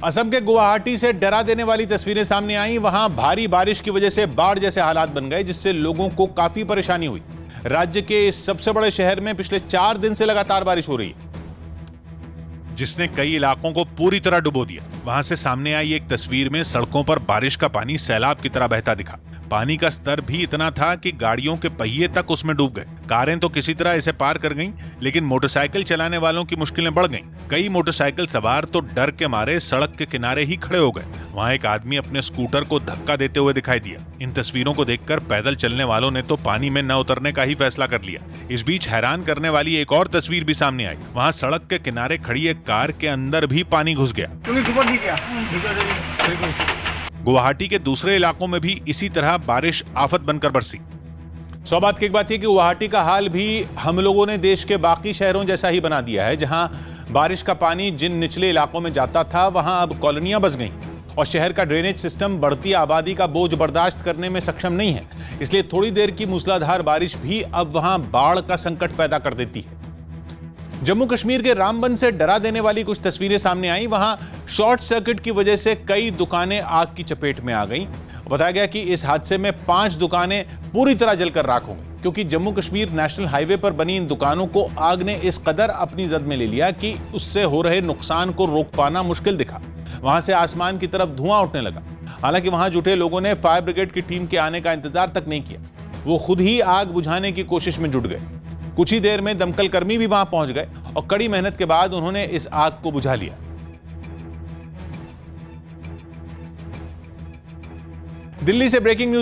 असम के गुवाहाटी से डरा देने वाली तस्वीरें सामने आई। वहां भारी बारिश की वजह से बाढ़ जैसे हालात बन गए, जिससे लोगों को काफी परेशानी हुई। राज्य के इस सबसे बड़े शहर में पिछले 4 दिन से लगातार बारिश हो रही है, जिसने कई इलाकों को पूरी तरह डुबो दिया। वहां से सामने आई एक तस्वीर में सड़कों पर बारिश का पानी सैलाब की तरह बहता दिखा। पानी का स्तर भी इतना था कि गाड़ियों के पहिए तक उसमें डूब गए। कारें तो किसी तरह इसे पार कर गईं, लेकिन मोटरसाइकिल चलाने वालों की मुश्किलें बढ़ गईं। कई मोटरसाइकिल सवार तो डर के मारे सड़क के किनारे ही खड़े हो गए। वहां एक आदमी अपने स्कूटर को धक्का देते हुए दिखाई दिया। इन तस्वीरों को देखकर पैदल चलने वालों ने तो पानी में न उतरने का ही फैसला कर लिया। इस बीच हैरान करने वाली एक और तस्वीर भी सामने आई। वहां सड़क के किनारे खड़ी एक कार के अंदर भी पानी घुस गया। गुवाहाटी के दूसरे इलाकों में भी इसी तरह बारिश आफत बनकर बरसी। सौ बात की एक बात है कि गुवाहाटी का हाल भी हम लोगों ने देश के बाकी शहरों जैसा ही बना दिया है। जहां बारिश का पानी जिन निचले इलाकों में जाता था, वहां अब कॉलोनियां बस गईं और शहर का ड्रेनेज सिस्टम बढ़ती आबादी का बोझ बर्दाश्त करने में सक्षम नहीं है। इसलिए थोड़ी देर की मूसलाधार बारिश भी अब वहां बाढ़ का संकट पैदा कर देती है। जम्मू कश्मीर के रामबन से डरा देने वाली कुछ तस्वीरें सामने आई। वहां शॉर्ट सर्किट की वजह से कई दुकानें आग की चपेट में आ गईं। बताया गया कि इस हादसे में 5 दुकानें पूरी तरह जलकर राख हो गईं, क्योंकि जम्मू कश्मीर नेशनल हाईवे पर बनी इन दुकानों को आग ने इस कदर अपनी जद में ले लिया कि उससे हो रहे नुकसान को रोक पाना मुश्किल दिखा। वहां से आसमान की तरफ धुआं उठने लगा। हालांकि वहां जुटे लोगों ने फायर ब्रिगेड की टीम के आने का इंतजार तक नहीं किया। वो खुद ही आग बुझाने की कोशिश में जुट गए। कुछ ही देर में दमकल कर्मी भी वहां पहुंच गए और कड़ी मेहनत के बाद उन्होंने इस आग को बुझा लिया। दिल्ली से ब्रेकिंग न्यूज।